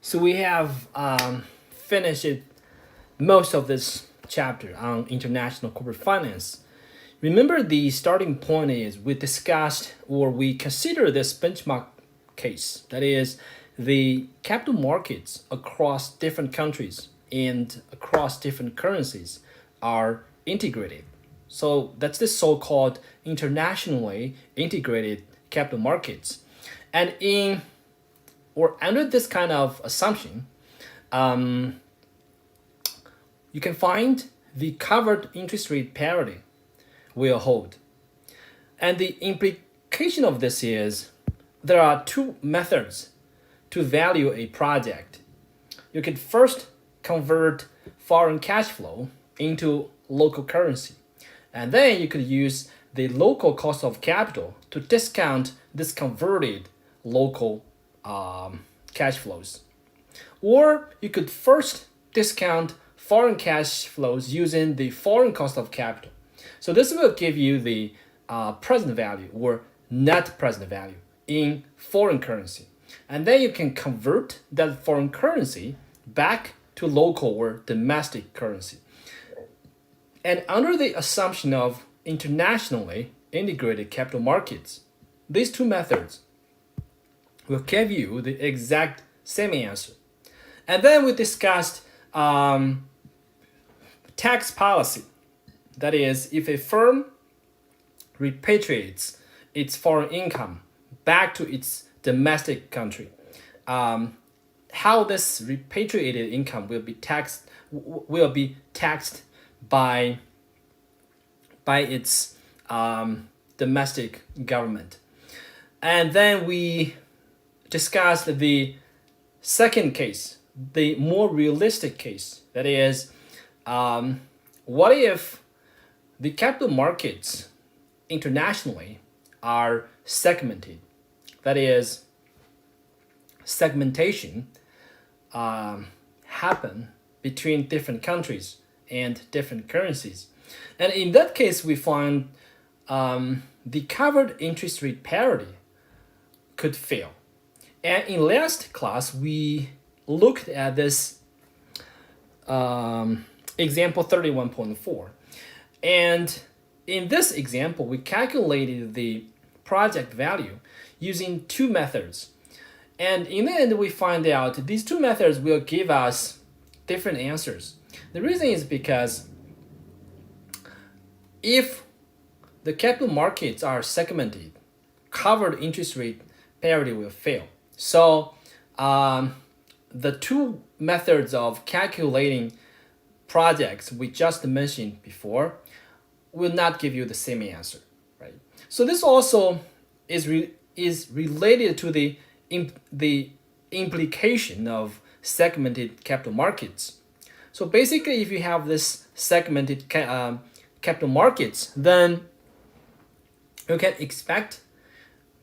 So we have finished most of this chapter on international corporate finance. Remember, the starting point is we discussed or we consider this benchmark case. That is, the capital markets across different countries and across different currencies are integrated. So that's the so-called internationally integrated capital markets. And in or under this kind of assumption, um, you can find the covered interest rate parity will hold. And the implication of this is there are two methods to value a project. You can first convert foreign cash flow into local currency, and then you could use the local cost of capital to discount this converted local cash flows. Or you could first discount foreign cash flows using the foreign cost of capital. So this will give you the present value or net present value in foreign currency. And then you can convert that foreign currency back to local or domestic currency. And under the assumption of internationally integrated capital markets, these two methods will give you the exact same answer. And then we discussed tax policy. That is, if a firm repatriates its foreign income back to its domestic country, how this repatriated income will be taxed by its domestic government. And then we discussed the second case, the more realistic case. That is, what if the capital markets internationally are segmented? That is, segmentation happen between different countries and different currencies. And in that case, we find the covered interest rate parity could fail. And in last class, we looked at this example 31.4. And in this example, we calculated the project value using two methods. And in the end, we find out these two methods will give us different answers. The reason is because if the capital markets are segmented, covered interest rate parity will fail. So the two methods of calculating projects we just mentioned before will not give you the same answer, right? So this also is related to the implication of segmented capital markets. So basically, if you have this segmented capital markets, then you can expect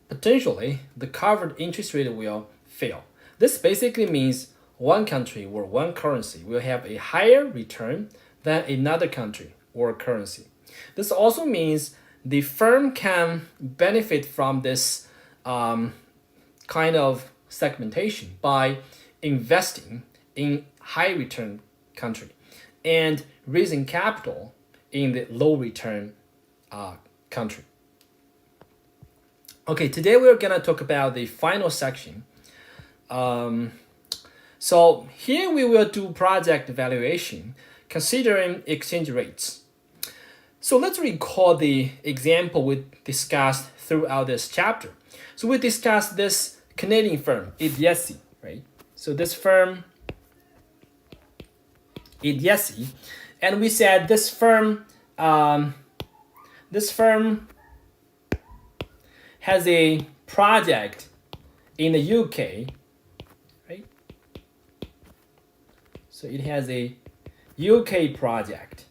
potentially the covered interest rate will fail. This basically means one country or one currency will have a higher return than another country or currency. This also means the firm can benefit from this kind of segmentation by investing in high return country and raising capital in the low return country. Okay, today we're gonna talk about the final section. So here we will do project valuation considering exchange rates. So let's recall the example we discussed throughout this chapter. So we discussed this Canadian firm, Idiesi, right? So this firm, Idiesi, and we said this firm has a project in the UK, right? So it has a UK project.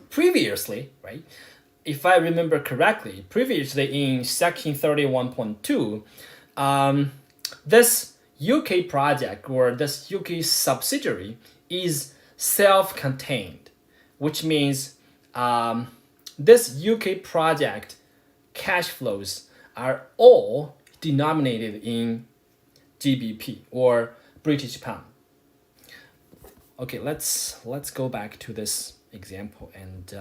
Previously, right? If I remember correctly, previously in section 31.2, this UK project or this UK subsidiary is self-contained, which means this UK project cash flows are all denominated in GBP or British pound. Okay, let's go back to this example and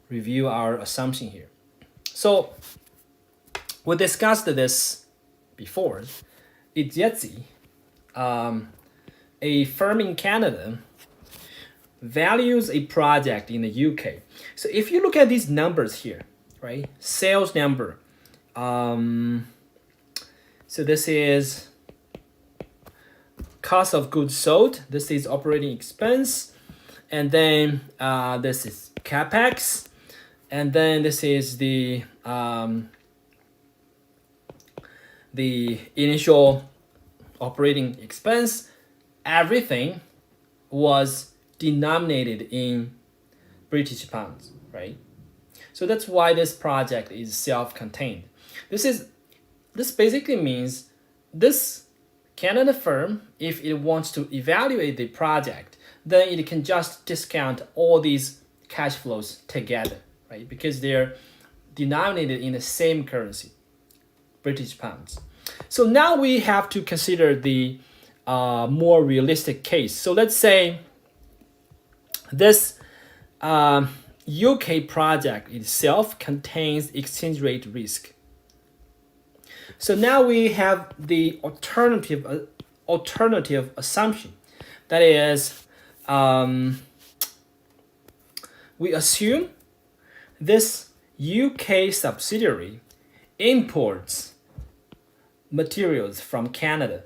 review our assumption here. So we discussed this before. It's Yetzi, a firm in Canada, values a project in the UK. So if you look at these numbers here, right? Sales number. So this is cost of goods sold. This is operating expense. And then this is CapEx. And then this is the initial operating expense. Everything was denominated in British pounds, right? So that's why this project is self-contained. This basically means this Canada firm, if it wants to evaluate the project, then it can just discount all these cash flows together, right? Because they're denominated in the same currency, British pounds. So now we have to consider the more realistic case. So let's say this UK project itself contains exchange rate risk. So now we have the alternative assumption. That is, we assume this UK subsidiary imports materials from Canada.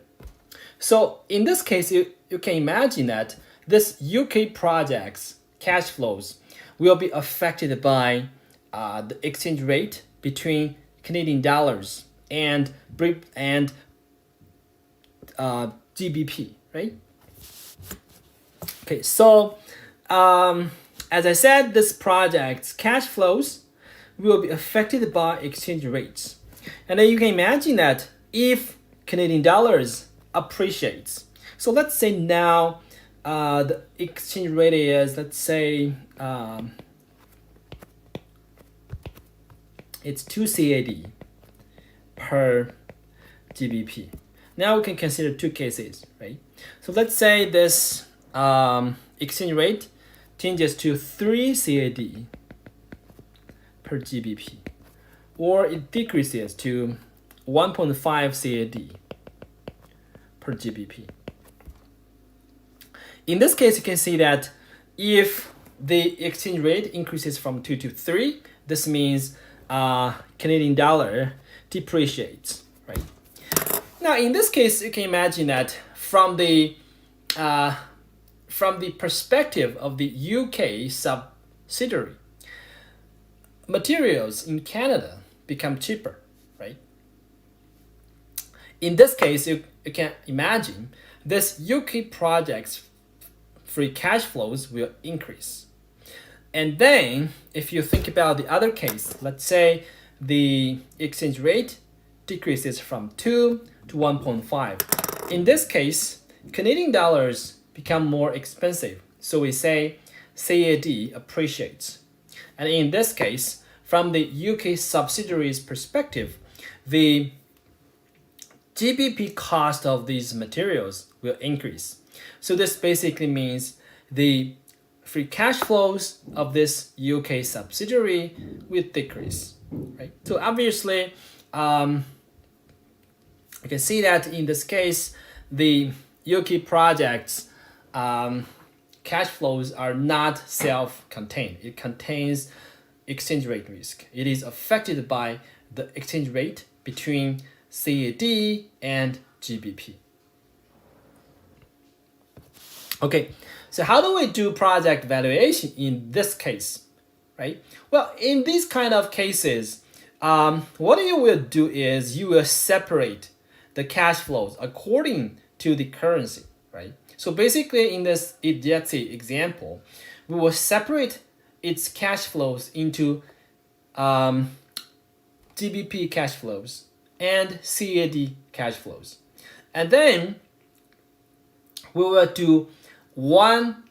So in this case, you can imagine that this UK project's cash flows will be affected by the exchange rate between Canadian dollars and GBP, right? Okay, so as I said, this project's cash flows will be affected by exchange rates. And then you can imagine that if Canadian dollars appreciates, so let's say now the exchange rate is, let's say, it's 2 CAD per GBP. Now we can consider two cases, right? So let's say this exchange rate changes to 3 CAD per GBP, or it decreases to 1.5 CAD per GBP. In this case, you can see that if the exchange rate increases from 2 to 3, this means Canadian dollar depreciates, right? Now, in this case, you can imagine that from the perspective of the UK subsidiary, materials in Canada become cheaper, right? In this case, you can imagine this UK project's free cash flows will increase. And then if you think about the other case, let's say the exchange rate decreases from 2 to 1.5. In this case, Canadian dollars become more expensive. So we say CAD appreciates. And in this case, from the UK subsidiary's perspective, the GBP cost of these materials will increase. So this basically means the free cash flows of this UK subsidiary will decrease, right? So obviously, you can see that in this case, the UK project's cash flows are not self-contained. It contains exchange rate risk. It is affected by the exchange rate between CAD and GBP. Okay, so how do we do project valuation in this case, right? Well, in these kind of cases, what you will do is you will separate the cash flows according to the currency, right? So basically in this Yetzi example, we will separate its cash flows into GBP cash flows and CAD cash flows. And then we will do one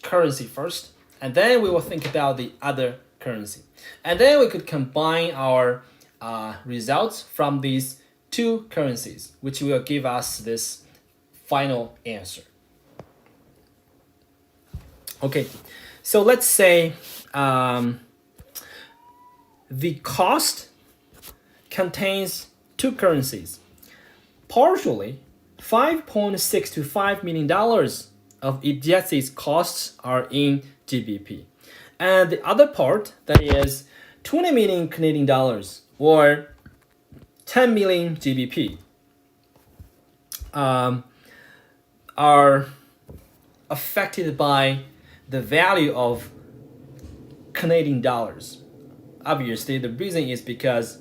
currency first, and then we will think about the other currency. And then we could combine our results from these two currencies, which will give us this final answer. Okay, so let's say the cost contains two currencies. Partially, $5.625 million of Ijeti's costs are in GBP. And the other part, that is 20 million Canadian dollars or 10 million GBP, are affected by the value of Canadian dollars. Obviously, the reason is because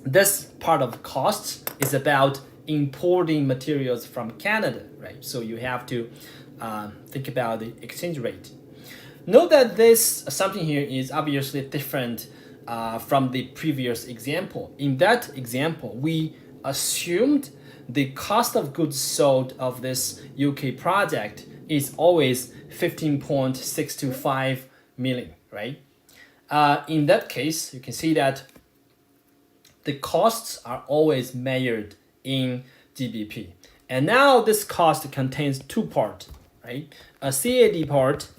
this part of costs is about importing materials from Canada, right? So you have to think about the exchange rate. Note that this assumption here is obviously different from the previous example. In that example, we assumed the cost of goods sold of this UK project is always 15.625 million, right? In that case, you can see that the costs are always measured in GBP. And now this cost contains two parts, right? A CAD part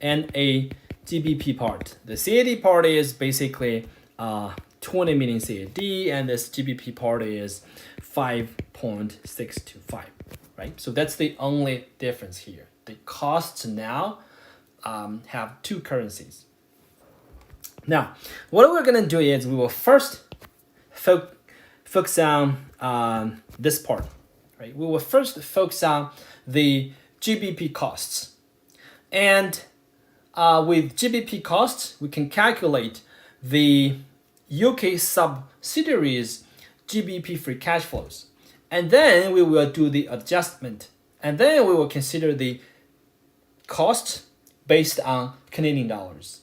and a GBP part. The CAD part is basically 20 million CAD, and this GBP part is 5.625, right? So that's the only difference here. The costs now have two currencies. Now, what we're gonna do is we will first focus on this part, right? We will first focus on the GBP costs. And with GBP costs, we can calculate the UK subsidiaries GBP free cash flows. And then we will do the adjustment. And then we will consider the cost based on Canadian dollars.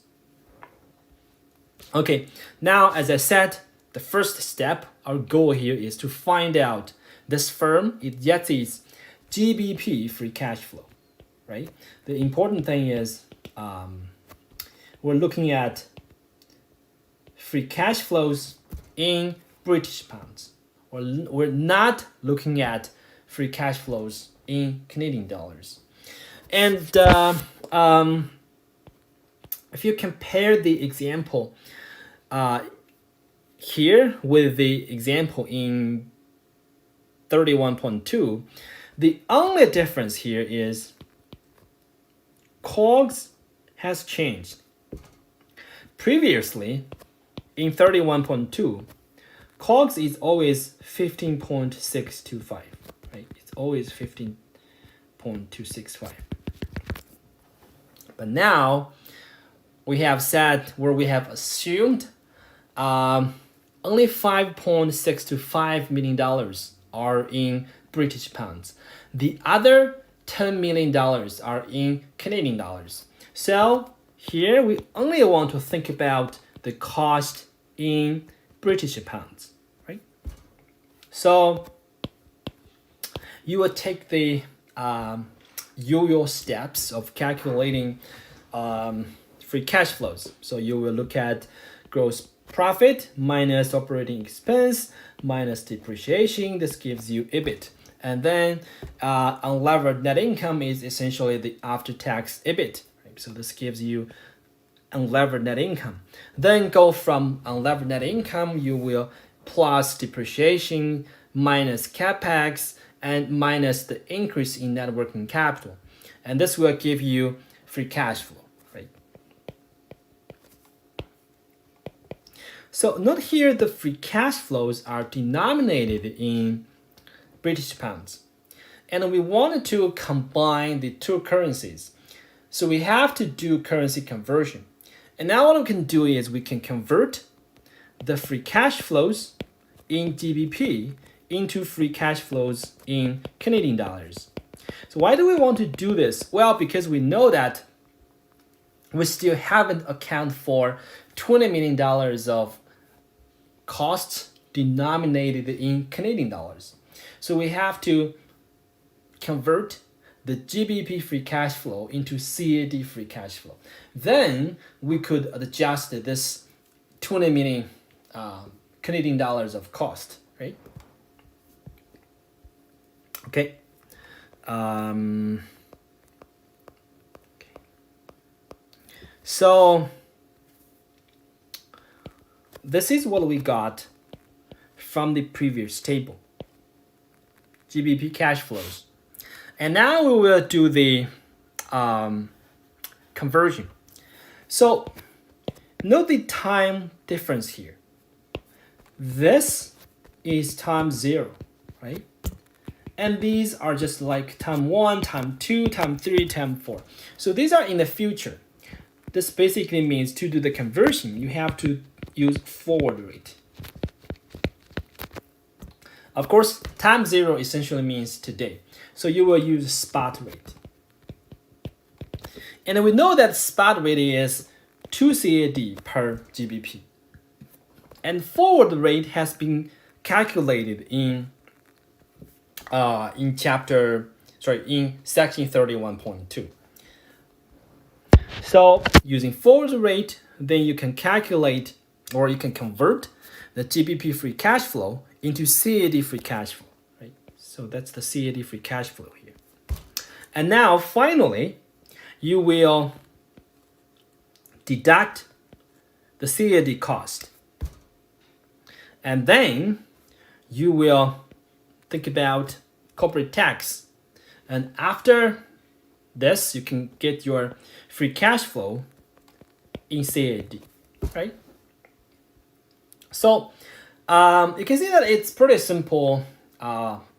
Okay, now as I said, the first step, our goal here is to find out this firm, Ijeti's GBP free cash flow, right? The important thing is we're looking at free cash flows in British pounds. Or we're not looking at free cash flows in Canadian dollars. And if you compare the example here with the example in 31.2, the only difference here is COGS has changed. Previously, in 31.2, COGS is always 15.625, right? It's always 15.265. But now, we have said, where we have assumed only $5.625 million are in British pounds. The other $10 million are in Canadian dollars. So here we only want to think about the cost in British pounds, right? So you will take the usual steps of calculating free cash flows. So you will look at gross profit minus operating expense minus depreciation. This gives you EBIT. And then unlevered net income is essentially the after-tax EBIT. Right? So this gives you unlevered net income. Then go from unlevered net income, you will plus depreciation minus capex and minus the increase in net working capital. And this will give you free cash flow. So note here the free cash flows are denominated in British pounds. And we wanted to combine the two currencies. So we have to do currency conversion. And now what we can do is we can convert the free cash flows in GBP into free cash flows in Canadian dollars. So why do we want to do this? Well, because we know that we still haven't accounted for $20 million of costs denominated in Canadian dollars. So we have to convert the GBP free cash flow into CAD free cash flow. Then we could adjust this 20 million Canadian dollars of cost, right? Okay. So this is what we got from the previous table, GBP cash flows. And now we will do the conversion. So note the time difference here. This is time 0, right? And these are just like time 1, time 2, time 3, time 4. So these are in the future. This basically means to do the conversion, you have to use forward rate. Of course, time 0 essentially means today. So you will use spot rate. And we know that spot rate is 2 CAD per GBP. And forward rate has been calculated in section 31.2. So using forward rate, then you can calculate or you can convert the GBP free cash flow into CAD free cash flow, right? So that's the CAD free cash flow here. And now finally, you will deduct the CAD cost. And then you will think about corporate tax. And after this, you can get your free cash flow in CAD, right? So you can see that it's pretty simple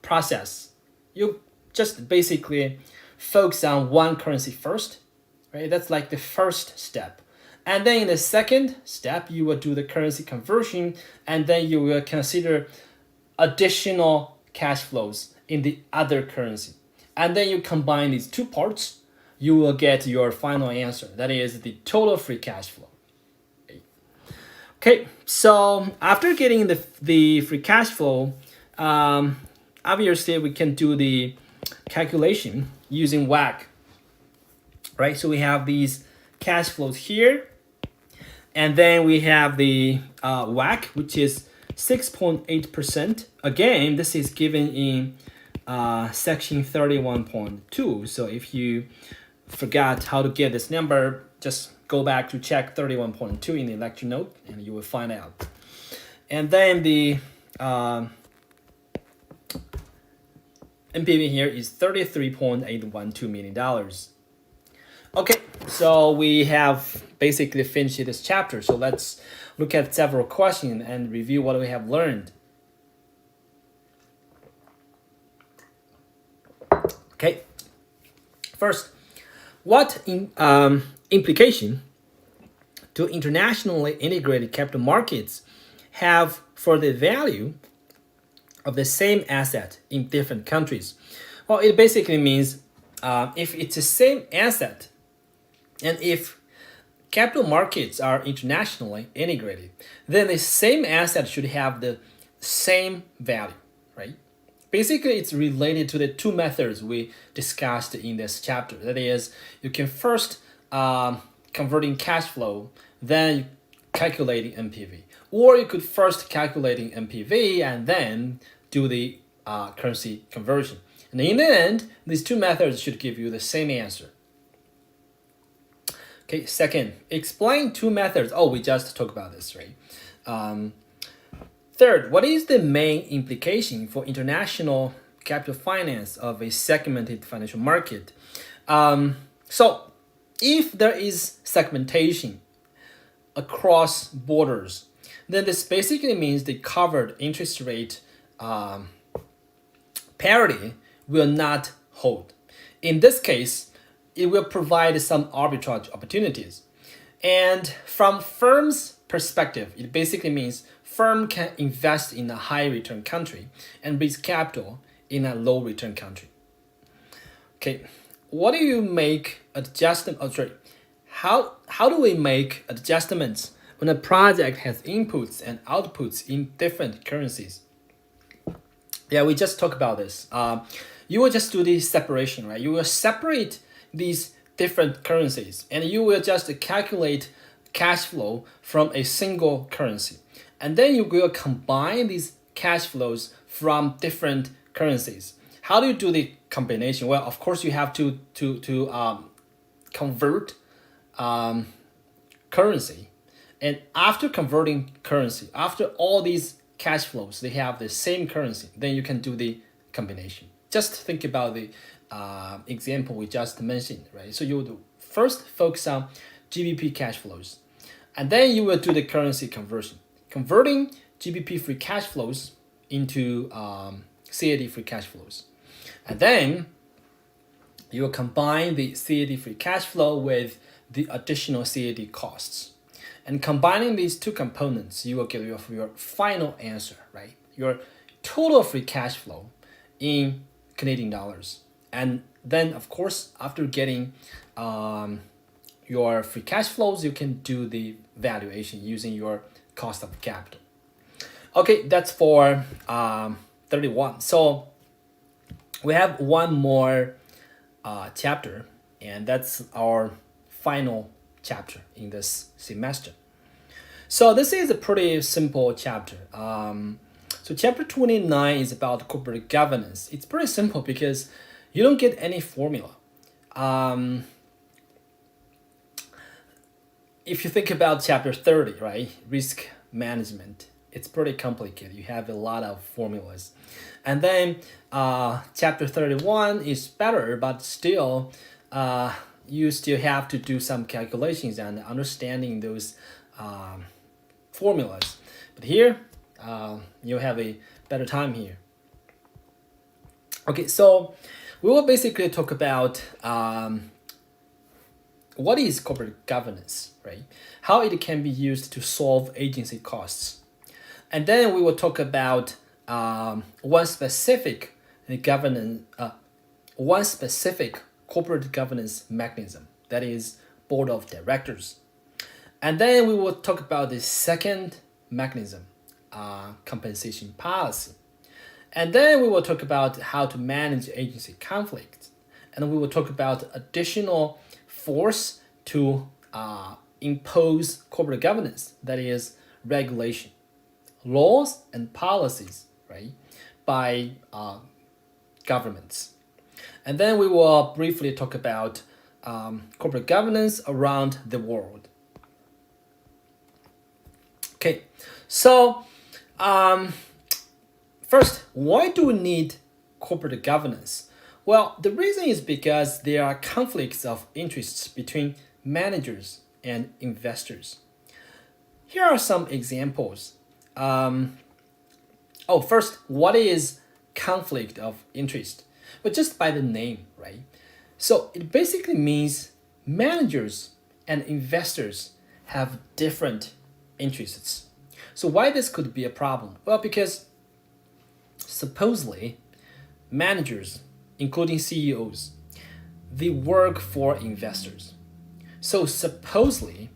process. You just basically focus on one currency first, right? That's like the first step. And then in the second step, you will do the currency conversion, and then you will consider additional cash flows in the other currency. And then you combine these two parts, you will get your final answer. That is the total free cash flow. Okay, so after getting the free cash flow, obviously we can do the calculation using WACC, right? So we have these cash flows here, and then we have the WACC, which is 6.8%. Again, this is given in section 31.2. So if you forgot how to get this number, just go back to check 31.2 in the lecture note and you will find out. And then the NPV here is $33.812 million. Okay, so we have basically finished this chapter. So let's look at several questions and review what we have learned. Okay, first, what implication do internationally integrated capital markets have for the value of the same asset in different countries? Well, it basically means if it's the same asset, and if capital markets are internationally integrated, then the same asset should have the same value, right? Basically, it's related to the two methods we discussed in this chapter. That is, you can first converting cash flow, then calculating NPV. Or you could first calculating NPV and then do the currency conversion. And in the end, these two methods should give you the same answer. Okay, second, explain two methods. Oh, we just talked about this, right? Third, what is the main implication for international capital finance of a segmented financial market? So if there is segmentation across borders, then this basically means the covered interest rate parity will not hold. In this case, it will provide some arbitrage opportunities. And from firm's perspective, it basically means firm can invest in a high return country and raise capital in a low return country. Okay, what do you make adjustment? Oh, sorry. How do we make adjustments when a project has inputs and outputs in different currencies? Yeah, we just talked about this. You will just do the separation, right? You will separate these different currencies and you will just calculate cash flow from a single currency. And then you will combine these cash flows from different currencies. How do you do the combination? Well, of course, you have to convert currency, and after converting currency, after all these cash flows, they have the same currency, then you can do the combination. Just think about the example we just mentioned, right? So you would first focus on GBP cash flows, and then you will do the currency conversion, converting GBP free cash flows into CAD free cash flows. And then you will combine the CAD free cash flow with the additional CAD costs. And combining these two components, you will get your final answer, right? Your total free cash flow in Canadian dollars. And then, of course, after getting your free cash flows, you can do the valuation using your cost of capital. Okay, that's for 31. So we have one more chapter, and that's our final chapter in this semester. So this is a pretty simple chapter. So chapter 29 is about corporate governance. It's pretty simple because you don't get any formula. If you think about chapter 30, right, risk management, it's pretty complicated. You have a lot of formulas. And then chapter 31 is better, but still you still have to do some calculations and understanding those formulas. But here, you have a better time here. Okay, so we will basically talk about what is corporate governance, right? How it can be used to solve agency costs. And then we will talk about one specific corporate governance mechanism, that is board of directors. And then we will talk about the second mechanism, compensation policy. And then we will talk about how to manage agency conflicts. And we will talk about additional force to impose corporate governance, that is regulation, laws and policies, right, by governments. And then we will briefly talk about corporate governance around the world. Okay, so first, why do we need corporate governance? Well, the reason is because there are conflicts of interests between managers and investors. Here are some examples. First, what is conflict of interest? But just by the name, right? So it basically means managers and investors have different interests. So why this could be a problem? Well, because supposedly managers, including CEOs, they work for investors. So supposedly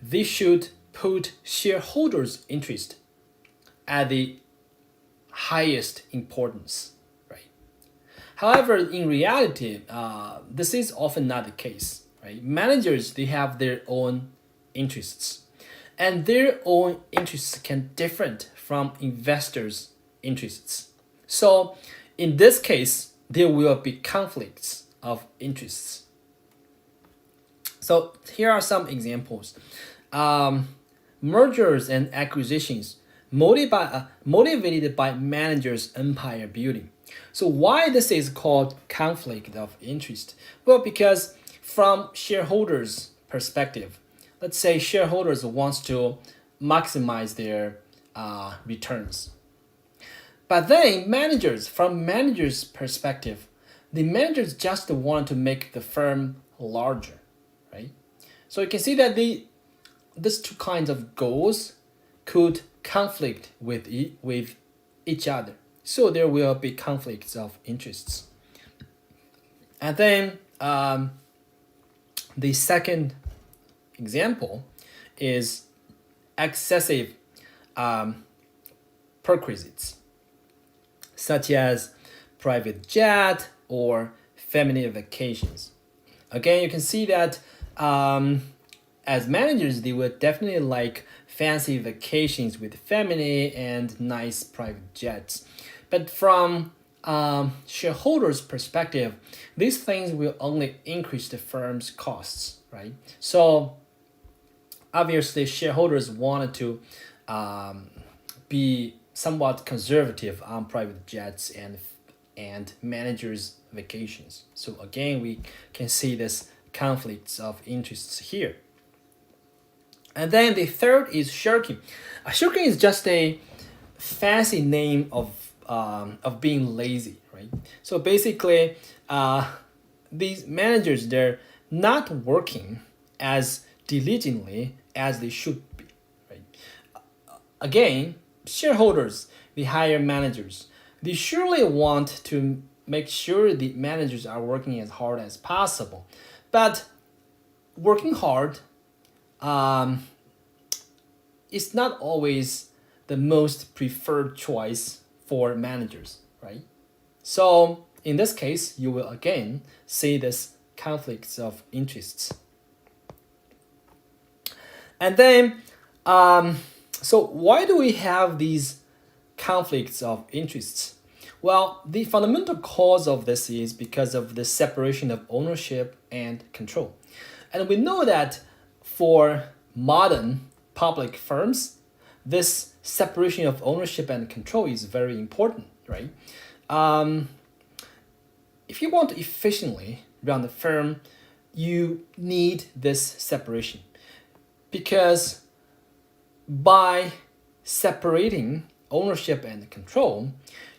they should put shareholders' interest at the highest importance, right? However, in reality, this is often not the case, right? Managers, they have their own interests, and their own interests can differ from investors' interests. So in this case, there will be conflicts of interests. So here are some examples. Mergers and acquisitions motivated by managers' empire building. So why this is called conflict of interest? Well, because from shareholders' perspective, let's say shareholders wants to maximize their returns. But then from managers' perspective, the managers just want to make the firm larger, right? So you can see that these two kinds of goals could conflict with each other. So there will be conflicts of interests. And then the second example is excessive perquisites, such as private jet or family vacations. Again, you can see that as managers, they would definitely like fancy vacations with family and nice private jets. But from shareholders' perspective, these things will only increase the firm's costs, right? So obviously, shareholders wanted to be somewhat conservative on private jets and managers' vacations. So again, we can see this conflicts of interests here. And then the third is shirking. Shirking is just a fancy name of being lazy, right? So basically, these managers, they're not working as diligently as they should be, right? Again, shareholders, the higher managers, they surely want to make sure the managers are working as hard as possible, but working hard is not always the most preferred choice for managers, right? So in this case, you will again see this conflicts of interests. And then, so why do we have these conflicts of interests? Well, the fundamental cause of this is because of the separation of ownership and control. And we know that for modern public firms, this separation of ownership and control is very important, right? If you want to efficiently run the firm, you need this separation, because by separating ownership and control,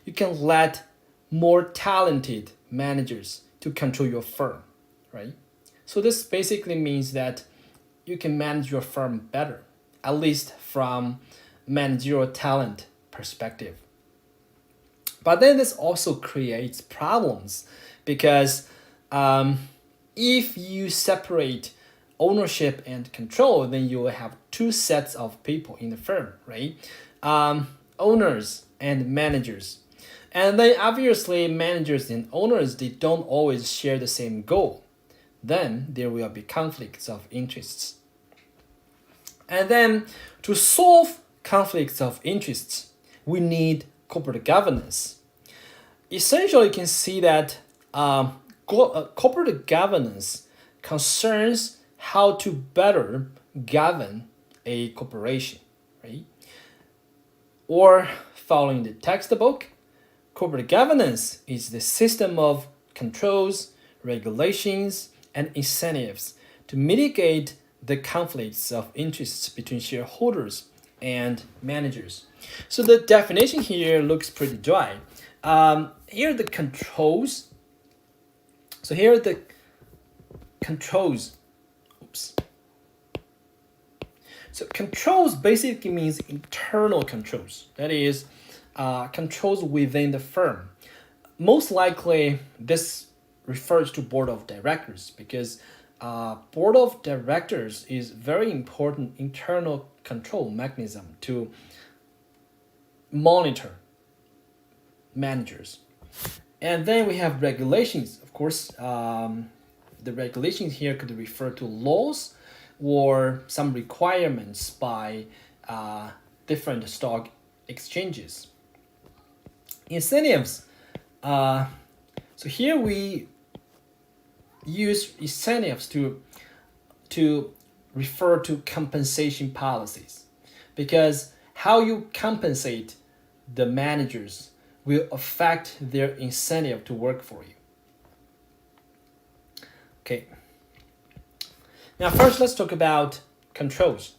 you can let more talented managers to control your firm, right? So this basically means that you can manage your firm better, at least from managerial talent perspective. But then this also creates problems, because if you separate ownership and control, then you will have two sets of people in the firm, right? Owners and managers. And then obviously managers and owners, they don't always share the same goal. Then there will be conflicts of interests. And then to solve conflicts of interests, we need corporate governance. Essentially, you can see that corporate governance concerns how to better govern a corporation, right? Or following the textbook, corporate governance is the system of controls, regulations, and incentives to mitigate the conflicts of interests between shareholders and managers. So the definition here looks pretty dry. Here are the controls. So here are the controls. Oops. So controls basically means internal controls. That is, controls within the firm. Most likely, this refers to board of directors, because board of directors is very important internal control mechanism to monitor managers. And then we have regulations. Of course, the regulations here could refer to laws or some requirements by different stock exchanges. Incentives. So here we use incentives to refer to compensation policies, because how you compensate the managers will affect their incentive to work for you. Okay. Now first, let's talk about controls.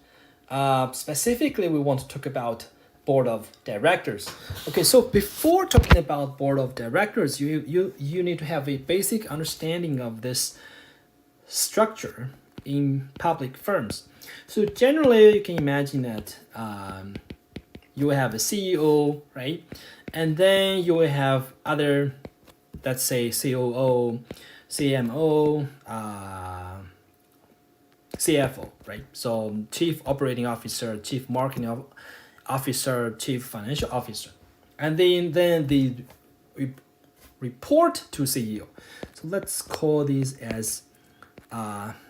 Specifically, we want to talk about board of directors. Okay, so before talking about board of directors, you need to have a basic understanding of this structure in public firms. So generally, you can imagine that you will have a CEO, right? And then you will have other, let's say COO, CMO, CFO, right? So Chief Operating Officer, Chief Marketing Officer, Chief Financial Officer. And then the report to CEO. So let's call these as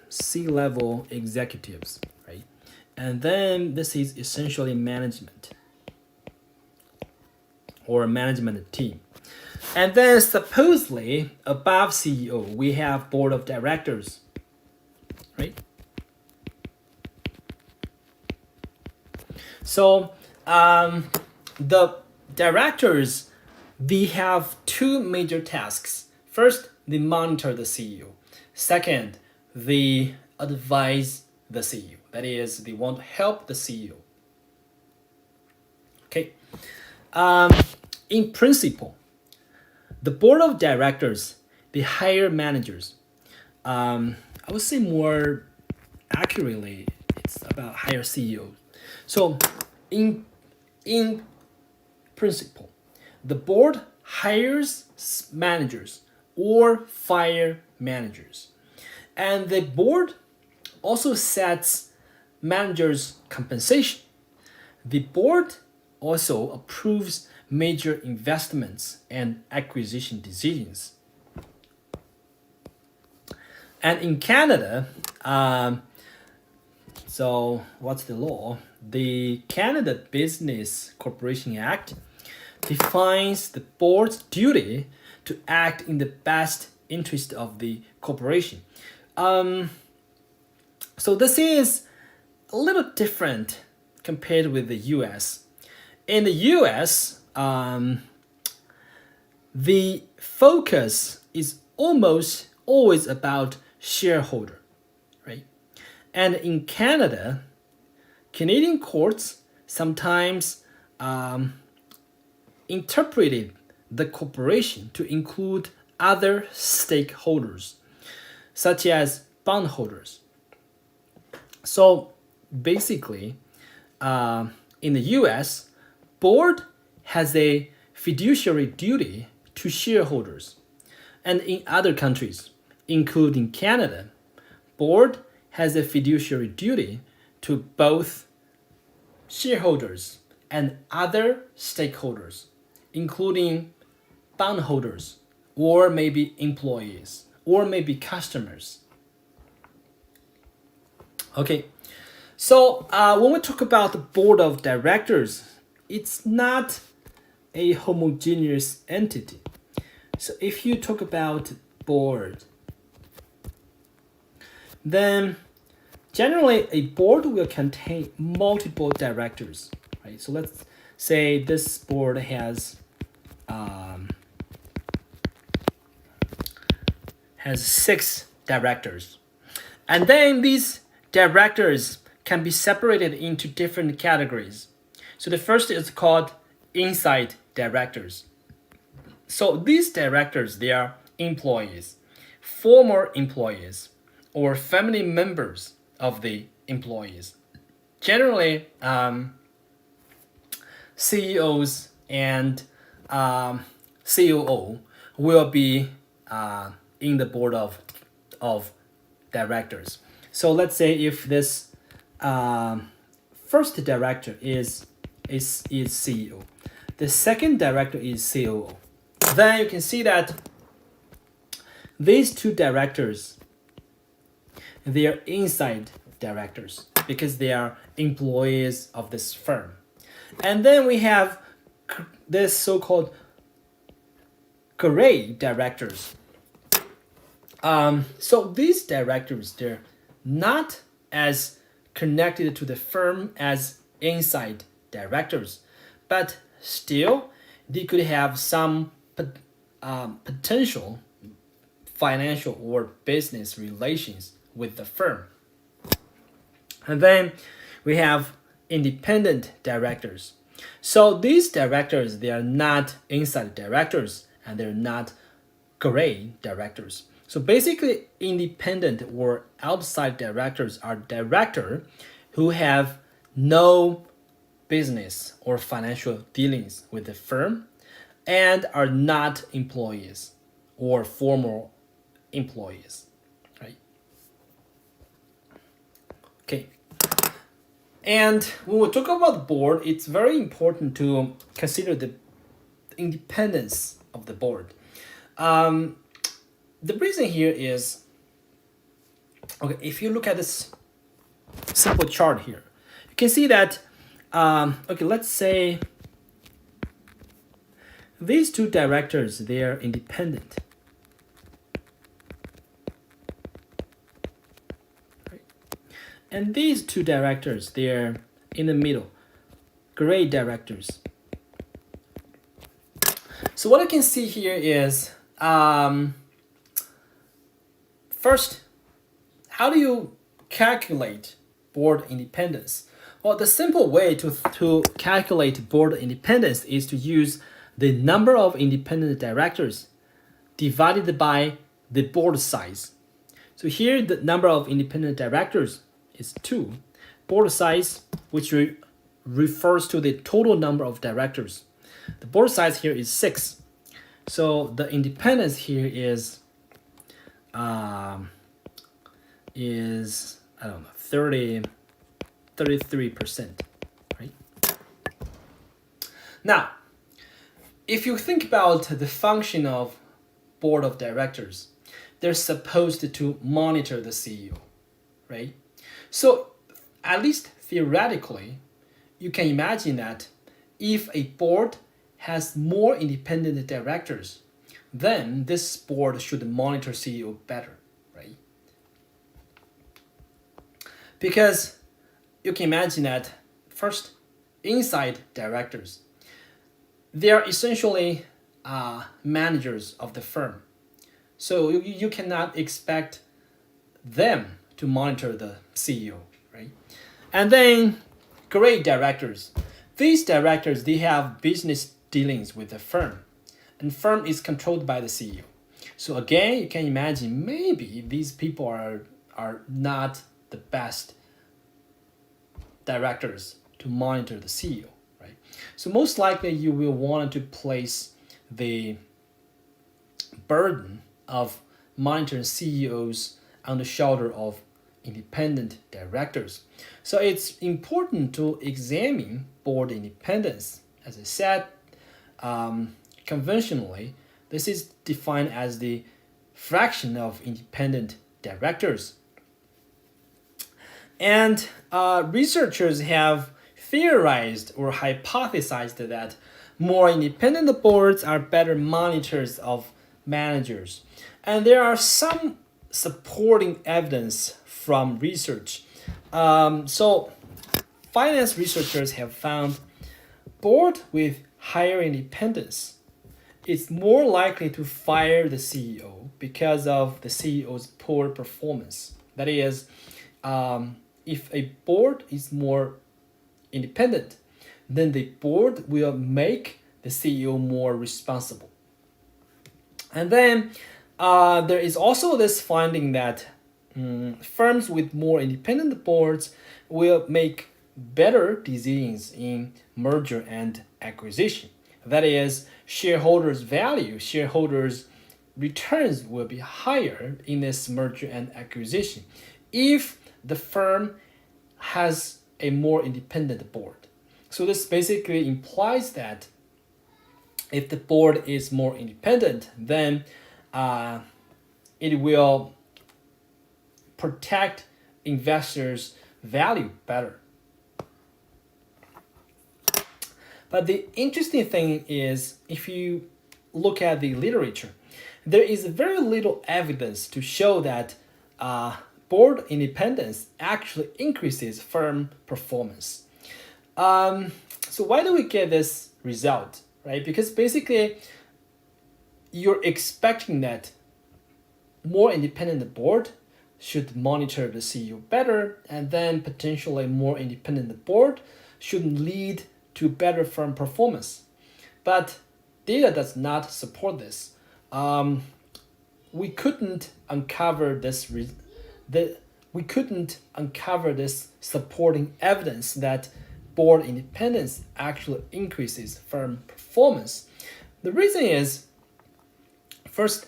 C-level executives, right? And then this is essentially management or a management team. And then supposedly above CEO, we have board of directors, right? So the directors, they have two major tasks. First, they monitor the CEO. Second, they advise the CEO. That is, they want to help the CEO. Okay. In principle, the board of directors, they hire managers. I would say more accurately, it's about hire CEOs. So in principle, the board hires managers or fire managers. And the board also sets managers' compensation. The board also approves major investments and acquisition decisions. And in Canada, so what's the law? The Canada Business Corporation Act defines the board's duty to act in the best interest of the corporation. So this is a little different compared with the US. In the US, the focus is almost always about shareholder, right? And in Canada, Canadian courts sometimes interpreted the corporation to include other stakeholders, such as bondholders. So basically, in the US, board has a fiduciary duty to shareholders. And in other countries, including Canada, board has a fiduciary duty to both shareholders and other stakeholders, including bondholders, or maybe employees, or maybe customers. Okay, so when we talk about the board of directors, it's not a homogeneous entity. So if you talk about board, then generally a board will contain multiple directors, right? So let's say this board has 6 directors, and then these directors can be separated into different categories. So the first is called inside directors. So these directors, they are employees, former employees, or family members of the employees. Generally, CEOs and COO will be in the board of directors. So let's say if this first director is CEO, the second director is COO, then you can see that these two directors, they are inside directors because they are employees of this firm. And then we have this so-called gray directors. So these directors, they're not as connected to the firm as inside directors, but still they could have some potential financial or business relations with the firm. And then we have independent directors. So these directors, they are not inside directors and they're not gray directors. So basically, independent or outside directors are directors who have no business or financial dealings with the firm and are not employees or former employees, right? Okay. And when we talk about the board, it's very important to consider the independence of the board. The reason here is, okay, if you look at this simple chart here, can see that, okay, let's say these two directors, they are independent. Right? And these two directors, they're in the middle, gray directors. So what I can see here is, first, how do you calculate board independence? Well, the simple way to calculate board independence is to use the number of independent directors divided by the board size. So here the number of independent directors is 2. Board size, which refers to the total number of directors. The board size here is 6. So the independence here is I don't know, 33%, right? Now, if you think about the function of board of directors, they're supposed to monitor the CEO, right? So at least theoretically, you can imagine that if a board has more independent directors, then this board should monitor CEO better, right? Because you can imagine that first, inside directors, they are essentially managers of the firm. So you cannot expect them to monitor the CEO, right? And then gray directors. These directors, they have business dealings with the firm, and firm is controlled by the CEO. So again, you can imagine maybe these people are not the best directors to monitor the CEO, right? So most likely you will want to place the burden of monitoring CEOs on the shoulder of independent directors. So it's important to examine board independence. As I said, conventionally, this is defined as the fraction of independent directors. And researchers have theorized or hypothesized that more independent boards are better monitors of managers. And there are some supporting evidence from research. So finance researchers have found board with higher independence is more likely to fire the CEO because of the CEO's poor performance. That is, if a board is more independent, then the board will make the CEO more responsible. And then there is also this finding that firms with more independent boards will make better decisions in merger and acquisition. That is, shareholders' value, shareholders' returns will be higher in this merger and acquisition if the firm has a more independent board. So this basically implies that if the board is more independent, then it will protect investors' value better. But the interesting thing is, if you look at the literature, there is very little evidence to show that board independence actually increases firm performance. So why do we get this result, right? Because basically, you're expecting that more independent board should monitor the CEO better, and then potentially more independent board should lead to better firm performance. But data does not support this. We couldn't uncover this supporting evidence that board independence actually increases firm performance. The reason is, first,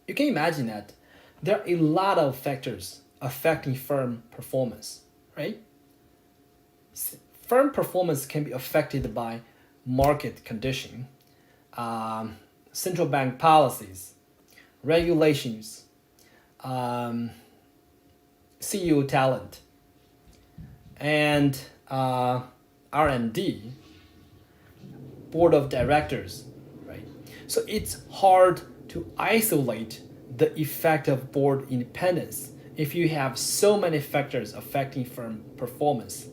you can imagine that there are a lot of factors affecting firm performance, right? Firm performance can be affected by market condition, central bank policies, regulations, CEO talent, and R&D, board of directors, right? So it's hard to isolate the effect of board independence if you have so many factors affecting firm performance.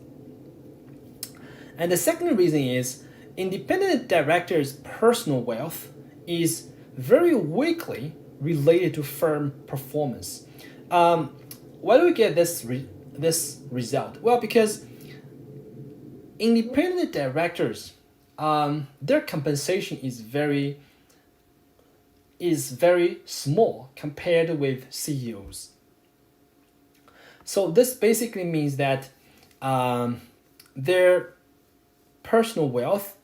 And the second reason is independent directors' personal wealth is very weakly related to firm performance. Why do we get this result? Well, because independent directors, their compensation is very small compared with CEOs. So this basically means that their personal wealth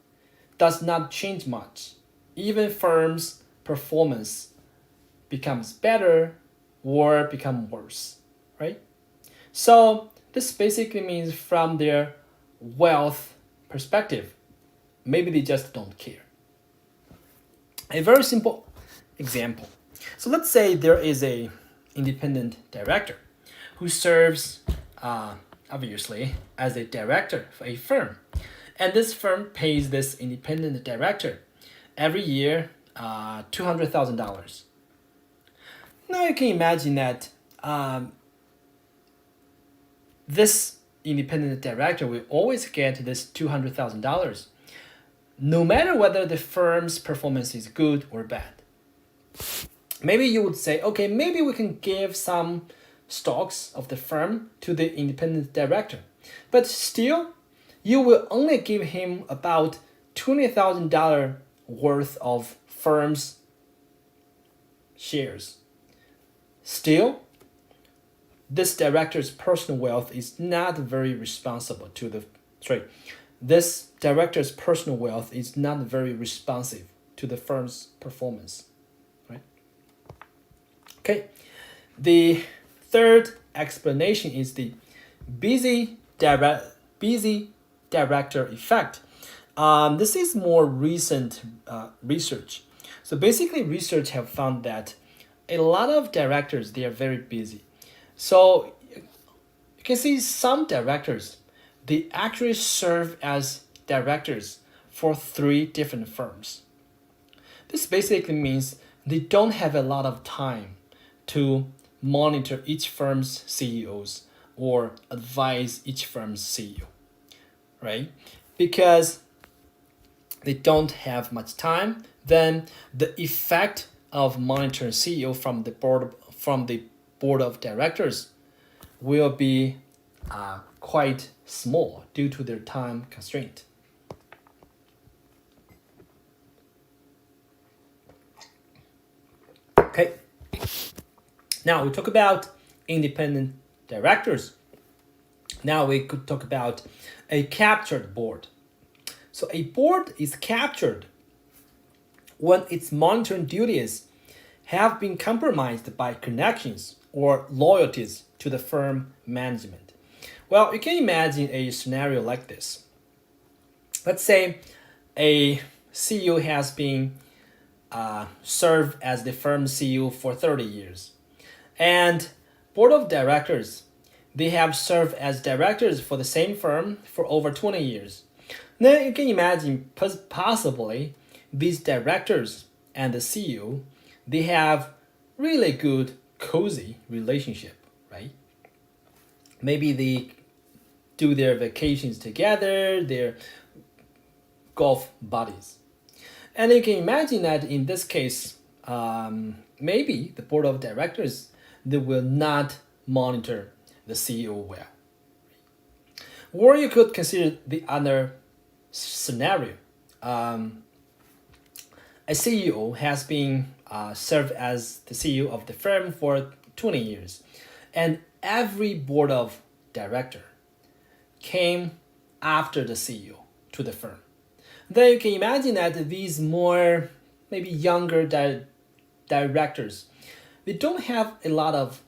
does not change much. Even firms' performance becomes better or become worse, right? So this basically means from their wealth perspective, maybe they just don't care. A very simple example. So let's say there is a independent director who serves obviously as a director for a firm. And this firm pays this independent director every year $200,000. Now you can imagine that this independent director will always get this $200,000 no matter whether the firm's performance is good or bad. Maybe you would say, okay, maybe we can give some stocks of the firm to the independent director, but still, you will only give him about $20,000 worth of firm's shares. Still, this director's personal wealth is not very responsible to the this director's personal wealth is not very responsive to the firm's performance, right? Okay, the third explanation is the busy director effect. This is more recent research. So basically, research have found that a lot of directors, they are very busy. So you can see some directors, they actually serve as directors for 3 different firms. This basically means they don't have a lot of time to monitor each firm's CEOs or advise each firm's CEO, right? Because they don't have much time, then the effect of monitoring CEO from the board of directors will be quite small due to their time constraint. Okay. Now we talk about independent directors. Now we could talk about a captured board. So a board is captured when its monitoring duties have been compromised by connections or loyalties to the firm management. Well, you can imagine a scenario like this. Let's say a CEO has been served as the firm's CEO for 30 years. And board of directors, they have served as directors for the same firm for over 20 years. Then you can imagine possibly these directors and the CEO, they have really good, cozy relationship, right? Maybe they do their vacations together, their golf buddies. And you can imagine that in this case, maybe the board of directors, they will not monitor the CEO well. Or you could consider the other scenario. A CEO has been served as the CEO of the firm for 20 years, and every board of director came after the CEO to the firm. Then you can imagine that these more maybe younger directors, they don't have a lot of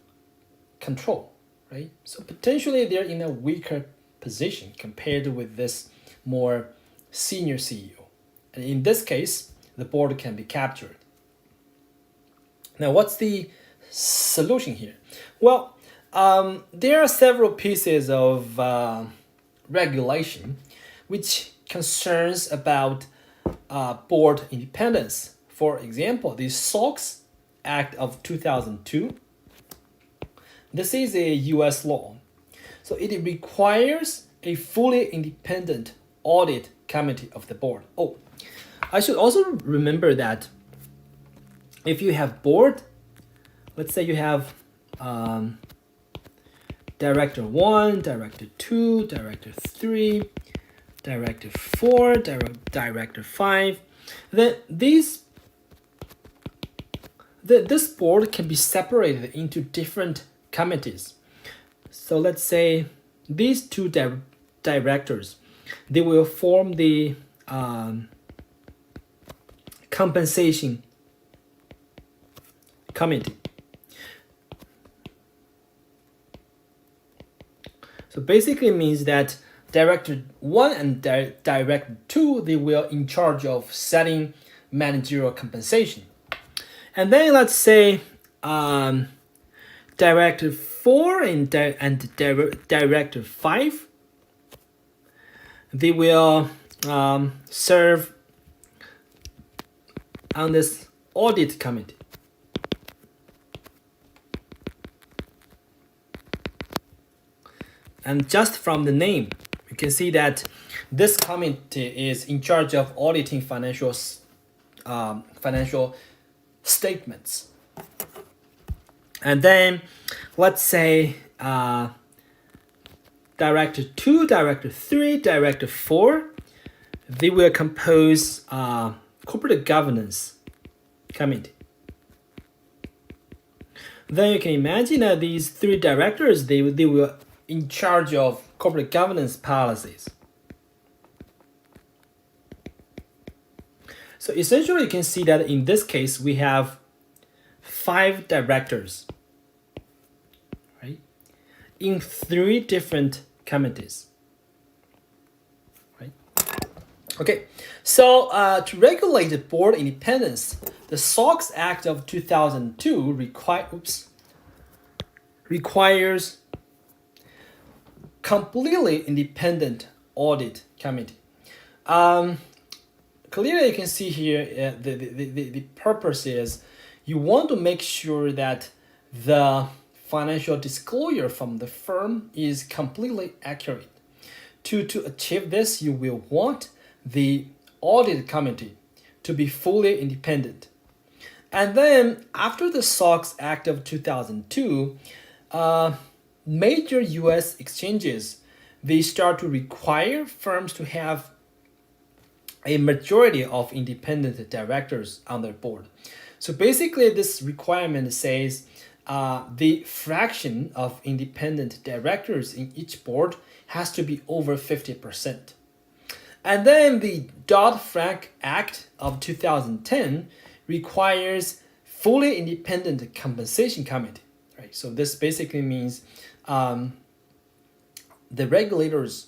control, right? So potentially they're in a weaker position compared with this more senior CEO. And in this case, the board can be captured. Now, what's the solution here? Well, there are several pieces of regulation, which concerns about board independence. For example, the SOX Act of 2002. This is a U.S. law. So it requires a fully independent audit committee of the board. Oh, I should also remember that if you have board, let's say you have Director 1, Director 2, Director 3, Director 4, Director 5, then this board can be separated into different committees. So let's say these two directors, they will form the compensation committee. So basically means that Director 1 and Director 2, they will in charge of setting managerial compensation. And then let's say Director 4 and Director 5, they will serve on this audit committee. And just from the name, you can see that this committee is in charge of auditing financial statements. And then let's say Director 2, Director 3, Director 4, they will compose corporate governance committee. Then you can imagine that these three directors, they will in charge of corporate governance policies. So essentially you can see that in this case we have 5 directors, right, in 3 different committees, right? Okay, so to regulate the board independence, the SOX Act of 2002 requires completely independent audit committee. Clearly you can see here the purpose is you want to make sure that the financial disclosure from the firm is completely accurate. To achieve this, you will want the audit committee to be fully independent. And then after the SOX Act of 2002, major US exchanges, they start to require firms to have a majority of independent directors on their board. So basically this requirement says the fraction of independent directors in each board has to be over 50%. And then the Dodd-Frank Act of 2010 requires fully independent compensation committee. Right? So this basically means the regulators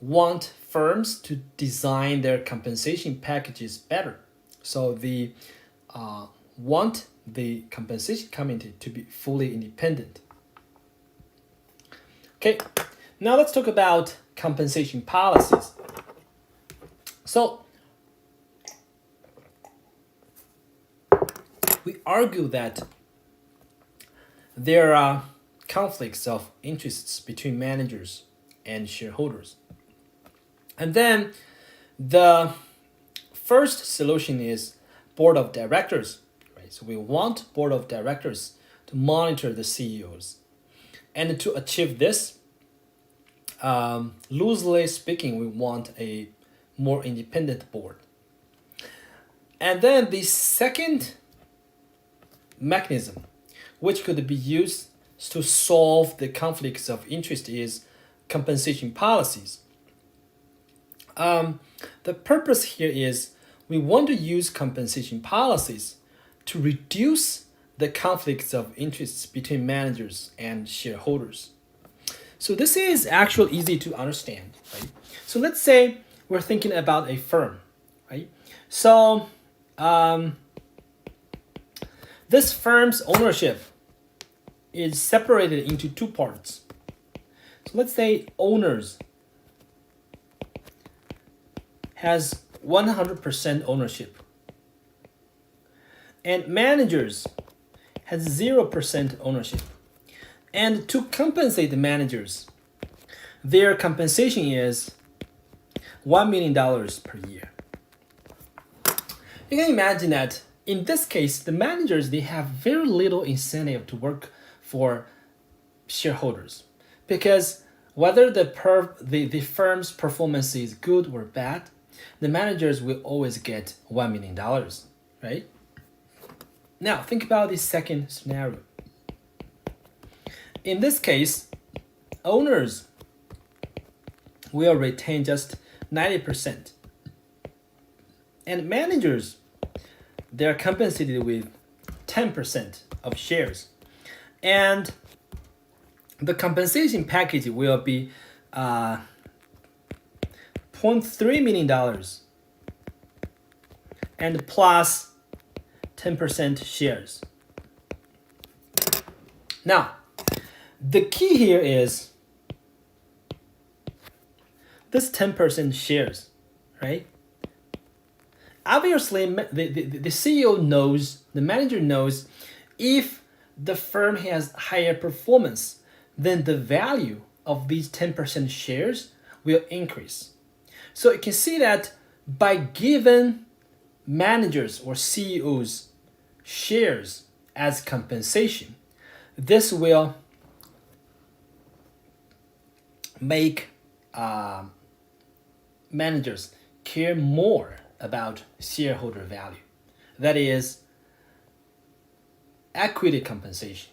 want firms to design their compensation packages better. So they want the compensation committee to be fully independent. Okay, now let's talk about compensation policies. So we argue that there are conflicts of interests between managers and shareholders. And then the first solution is board of directors. Right? So we want board of directors to monitor the CEOs. And to achieve this, loosely speaking, we want a more independent board. And then the second mechanism, which could be used to solve the conflicts of interest, is compensation policies. The purpose here is we want to use compensation policies to reduce the conflicts of interests between managers and shareholders. So this is actually easy to understand, right? So let's say we're thinking about a firm, right? So this firm's ownership is separated into 2 parts. So let's say owners has 100% ownership, and managers has 0% ownership. And to compensate the managers, their compensation is $1 million per year. You can imagine that in this case, the managers, they have very little incentive to work for shareholders, because whether the firm's performance is good or bad, the managers will always get $1 million, right? Now, think about the second scenario. In this case, owners will retain just 90%. And managers, they're compensated with 10% of shares. And the compensation package will be $0.3 million and plus 10% shares. Now, the key here is this 10% shares, right? Obviously, the CEO knows, the manager knows, if the firm has higher performance, then the value of these 10% shares will increase. So you can see that by giving managers or CEOs shares as compensation, this will make managers care more about shareholder value. That is, equity compensation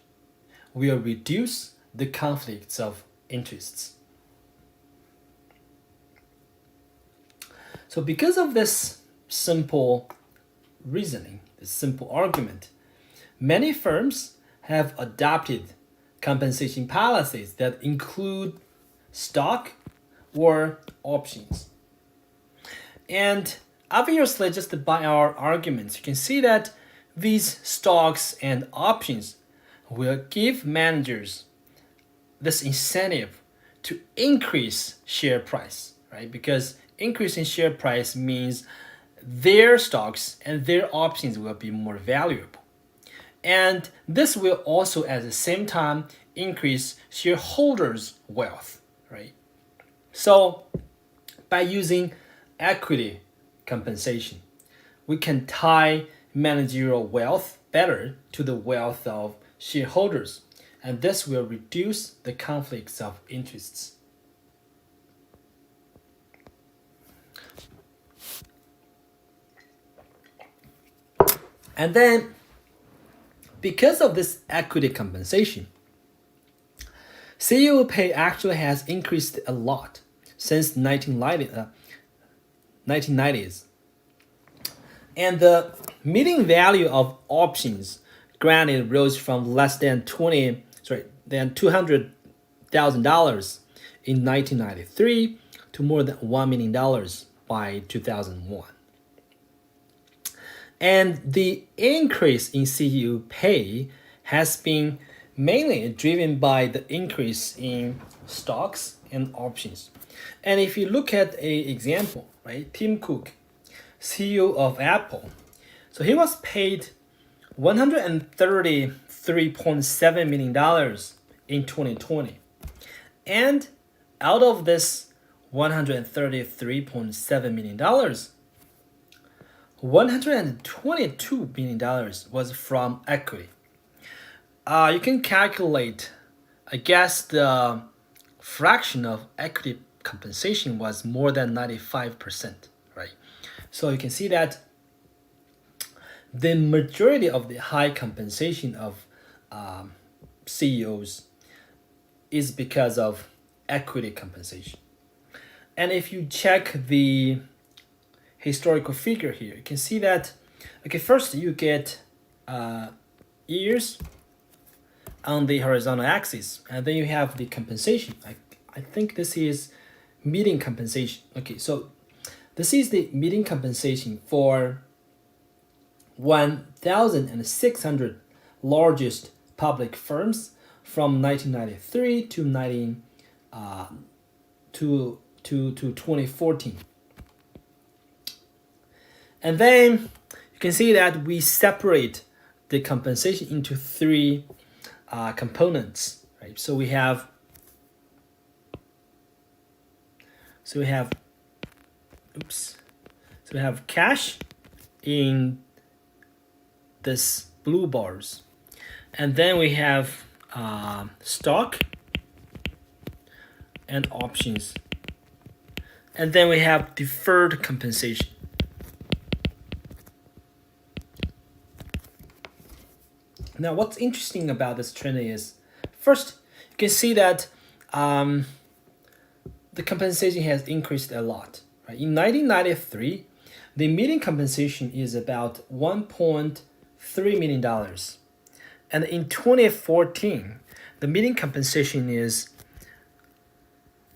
will reduce the conflicts of interests. So because of this simple reasoning, this simple argument, many firms have adopted compensation policies that include stock or options. And obviously, just by our arguments, you can see that these stocks and options will give managers this incentive to increase share price, right? Because increasing share price means their stocks and their options will be more valuable. And this will also at the same time increase shareholders' wealth, right? So by using equity compensation, we can tie managerial wealth better to the wealth of shareholders, and this will reduce the conflicts of interests. And then, because of this equity compensation, CEO pay actually has increased a lot since 1990s. And the median value of options granted rose from less than $200,000 in 1993 to more than $1 million by 2001. And the increase in CEO pay has been mainly driven by the increase in stocks and options. And if you look at an example, right, Tim Cook, CEO of Apple, so he was paid $133.7 million in 2020. And out of this $133.7 million, $122 million was from equity. You can calculate, I guess the fraction of equity compensation was more than 95%, right? So you can see that the majority of the high compensation of CEOs is because of equity compensation. And if you check the historical figure here, you can see that, okay, first you get years on the horizontal axis, and then you have the compensation. I think this is median compensation. Okay, so this is the median compensation for 1,600 largest public firms from 1993 to 2014. And then you can see that we separate the compensation into three components, right? So we have cash in this blue bars, and then we have stock and options, and then we have deferred compensation. Now, what's interesting about this trend is, first, you can see that the compensation has increased a lot. Right? In 1993, the median compensation is about $1.3 million. And in 2014, the median compensation is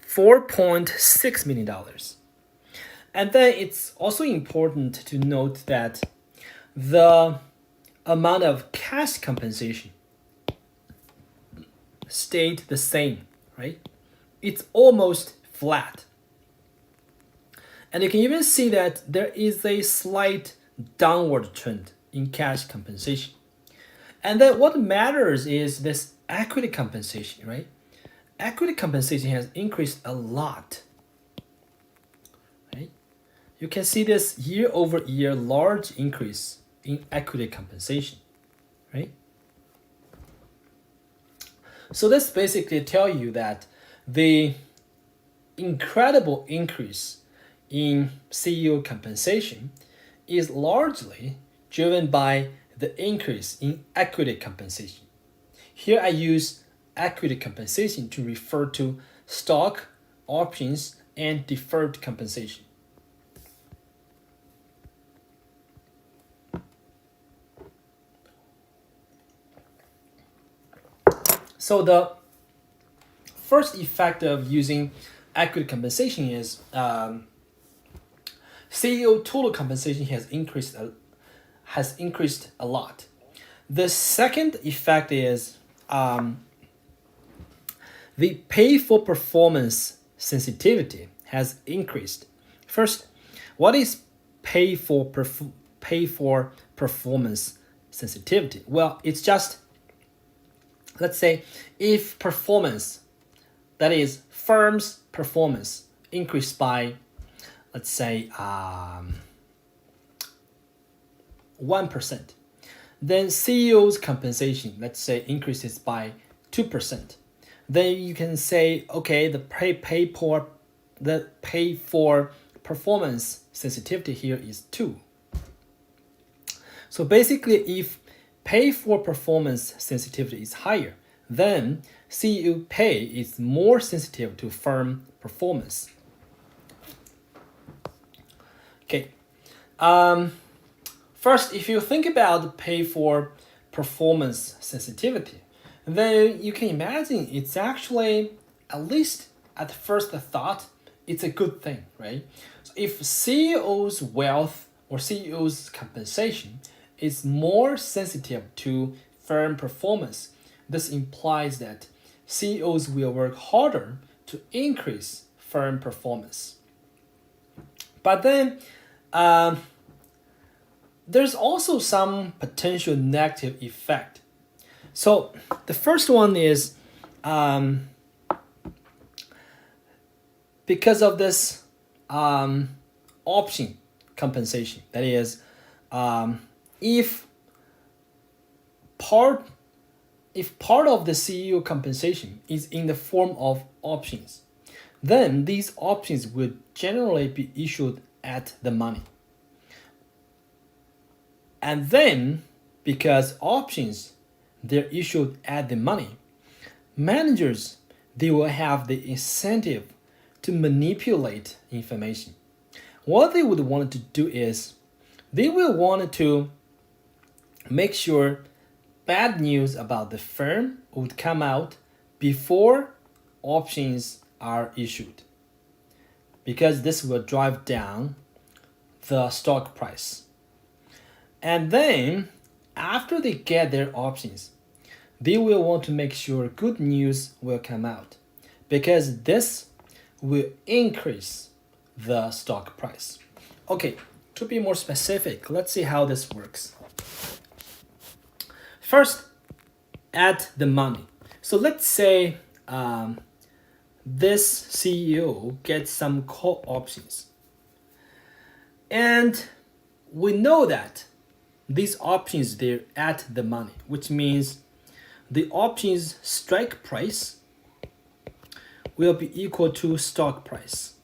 $4.6 million. And then it's also important to note that the amount of cash compensation stayed the same, right? It's almost flat. And you can even see that there is a slight downward trend in cash compensation. And then what matters is this equity compensation, right? Equity compensation has increased a lot, right? You can see this year-over-year large increase in equity compensation, right? So this basically tell you that the incredible increase in CEO compensation is largely driven by the increase in equity compensation. Here I use equity compensation to refer to stock, options, and deferred compensation. So the first effect of using equity compensation is CEO total compensation has increased a lot. The second effect is the pay for performance sensitivity has increased. First, what is pay for performance sensitivity? Well, it's just, let's say, if performance, that is firm's performance, increased by, let's say, 1%, then CEO's compensation, let's say, increases by 2%. Then you can say, okay, the pay for performance sensitivity here is 2. So basically, if pay for performance sensitivity is higher, then CEO pay is more sensitive to firm performance. Okay. First, if you think about pay for performance sensitivity, then you can imagine it's actually, at least at first thought, it's a good thing, right? So if CEO's wealth or CEO's compensation is more sensitive to firm performance, this implies that CEOs will work harder to increase firm performance. But then there's also some potential negative effect. So the first one is because of this option compensation. That is, if part of the CEO compensation is in the form of options, then these options would generally be issued at the money. And then, because options, they're issued at the money, managers, they will have the incentive to manipulate information. What they would want to do is, they will want to make sure bad news about the firm would come out before options are issued, because this will drive down the stock price. And then, after they get their options, they will want to make sure good news will come out, because this will increase the stock price. Okay, To be more specific, let's see how this works. First, add the money. So let's say this CEO gets some call options. And we know that these options, they're at the money, which means the options strike price will be equal to stock price.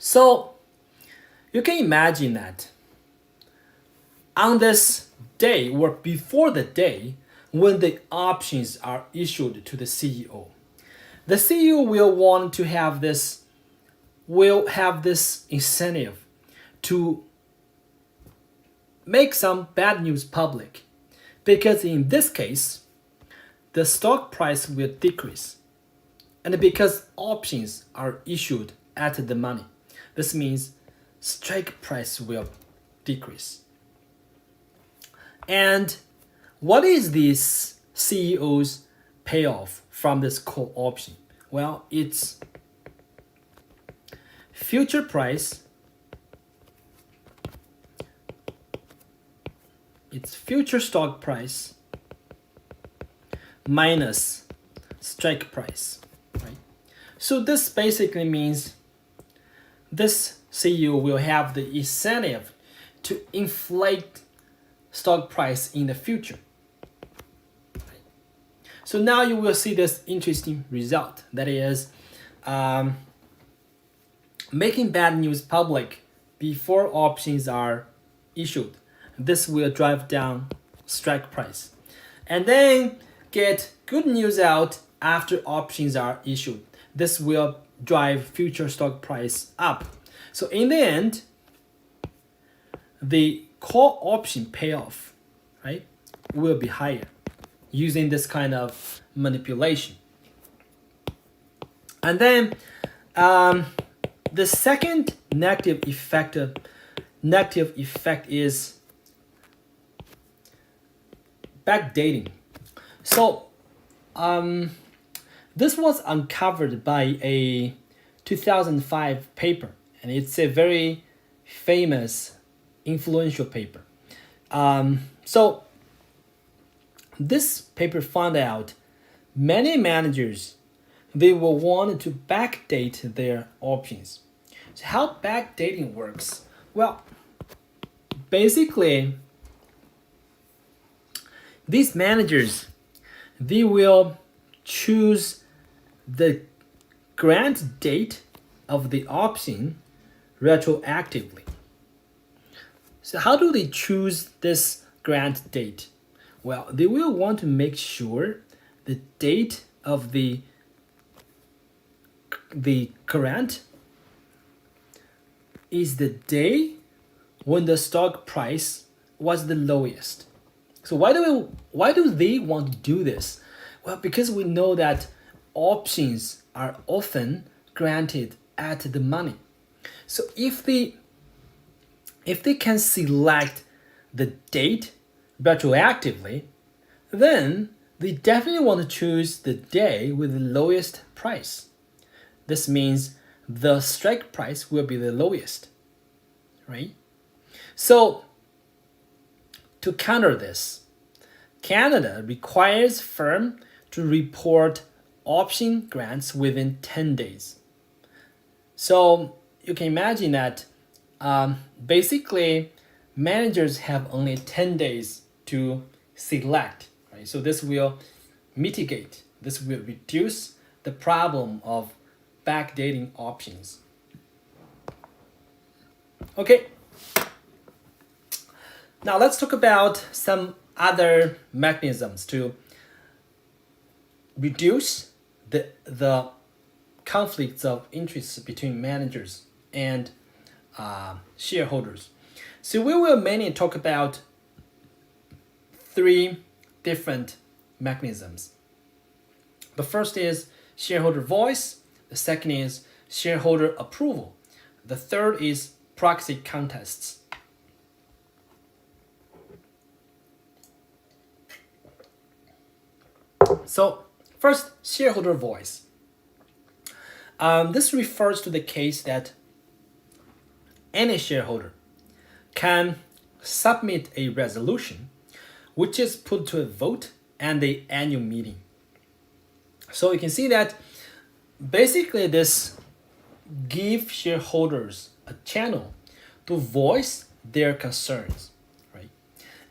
So you can imagine that on this day or before the day when the options are issued to the CEO, the CEO will want to have this incentive to make some bad news public, because in this case the stock price will decrease, and because options are issued at the money, this means strike price will decrease. And what is this CEO's payoff from this call option? Well, it's future price, it's future stock price minus strike price, right? So this basically means this CEO will have the incentive to inflate stock price in the future. Right? So now you will see this interesting result, that is making bad news public before options are issued. This will drive down strike price. And then get good news out after options are issued. This will drive future stock price up. So in the end, the call option payoff, right, will be higher using this kind of manipulation. And then the second negative effect is backdating. So this was uncovered by a 2005 paper, and it's a very famous, influential paper. So this paper found out many managers, they will want to backdate their options. So how backdating works? Well, basically, these managers, they will choose the grant date of the option retroactively. So how do they choose this grant date? Well, they will want to make sure the date of the grant is the day when the stock price was the lowest. So why do they want to do this? Well, because we know that options are often granted at the money. So if they can select the date retroactively, then they definitely want to choose the day with the lowest price. This means the strike price will be the lowest, right? So to counter this, Canada requires firm to report option grants within 10 days. So you can imagine that basically managers have only 10 days to select, right? So this will mitigate, this will reduce the problem of backdating options. Okay. Now let's talk about some other mechanisms to reduce the conflicts of interest between managers and shareholders. So we will mainly talk about 3 different mechanisms. The first is shareholder voice. The second is shareholder approval. The third is proxy contests. So first, shareholder voice. This refers to the case that any shareholder can submit a resolution which is put to a vote at the annual meeting. So you can see that basically this gives shareholders a channel to voice their concerns, right?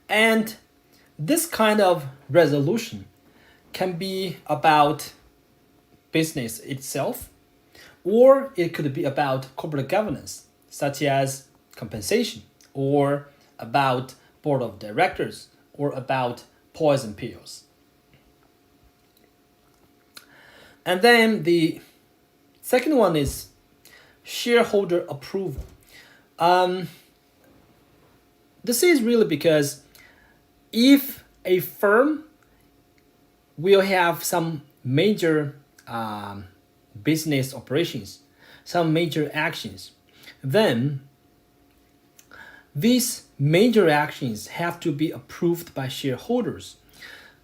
And this kind of resolution can be about business itself, or it could be about corporate governance, such as compensation, or about board of directors, or about poison pills. And then the second one is shareholder approval. This is really because if a firm will have some major business operations, some major actions, then these major actions have to be approved by shareholders.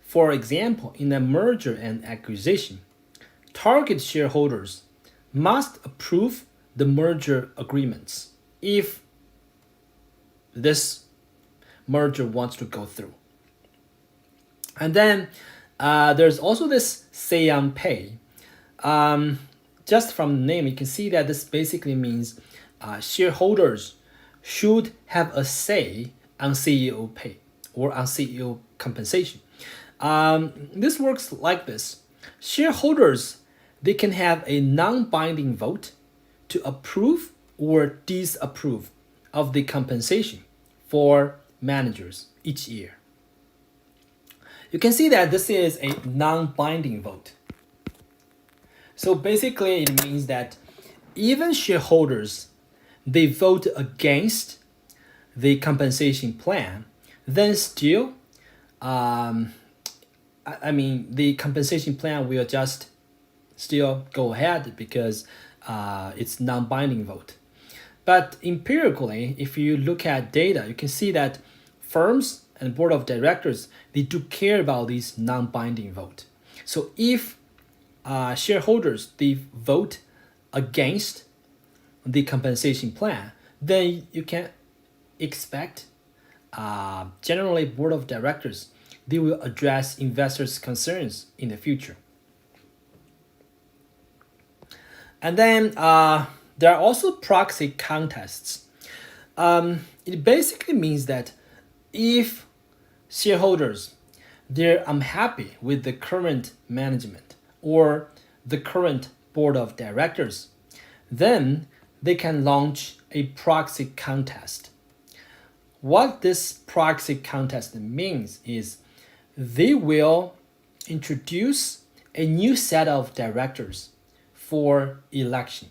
For example, in a merger and acquisition, target shareholders must approve the merger agreements if this merger wants to go through. And then there's also this say on pay. Just from the name, you can see that this basically means shareholders should have a say on CEO pay or on CEO compensation. This works like this. Shareholders, they can have a non-binding vote to approve or disapprove of the compensation for managers each year. You can see that this is a non-binding vote. So basically it means that even shareholders, they vote against the compensation plan, then still, the compensation plan will just still go ahead because it's non-binding vote. But empirically, if you look at data, you can see that firms and board of directors, they do care about these non-binding vote. So if shareholders, they vote against the compensation plan, then you can expect generally board of directors, they will address investors' concerns in the future. And then there are also proxy contests. It basically means that if shareholders, they're unhappy with the current management or the current board of directors, then they can launch a proxy contest. What this proxy contest means is they will introduce a new set of directors for election,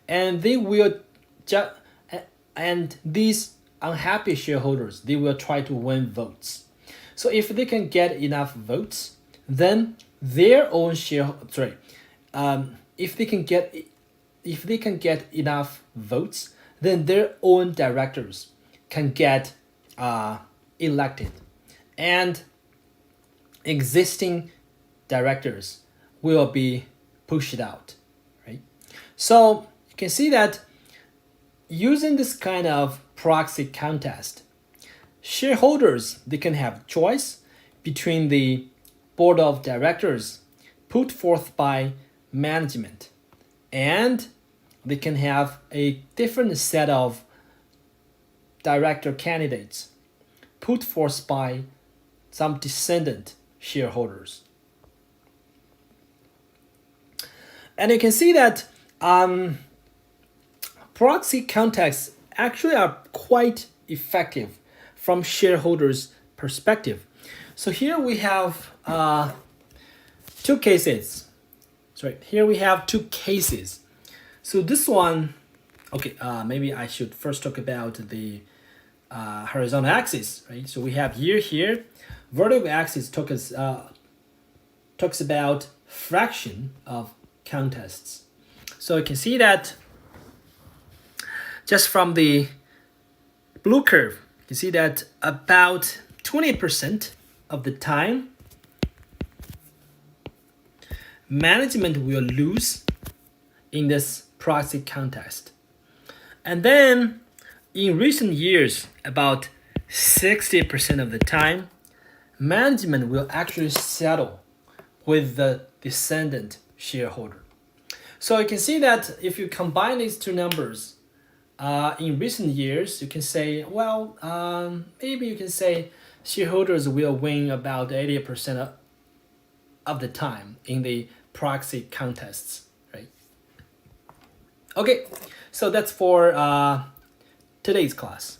and they will and these unhappy shareholders, they will try to win votes. So if they can get enough votes, then their own if they can get enough votes, then their own directors can get elected, and existing directors will be pushed out, right? So you can see that using this kind of proxy contest, shareholders, they can have choice between the board of directors put forth by management, and they can have a different set of director candidates put forth by some descendant shareholders. And you can see that proxy contests actually are quite effective from shareholders' perspective. So here we have two cases. Here we have two cases. So this one, maybe I should first talk about the horizontal axis, right? So we have year here. Vertical axis talks about fraction of contests. So you can see that just from the blue curve, you see that about 20% of the time, management will lose in this proxy contest. And then in recent years, about 60% of the time, management will actually settle with the descendant shareholder. So you can see that if you combine these two numbers, in recent years, you can say, well, maybe you can say shareholders will win about 80% of the time in the proxy contests, right? Okay, so that's for today's class.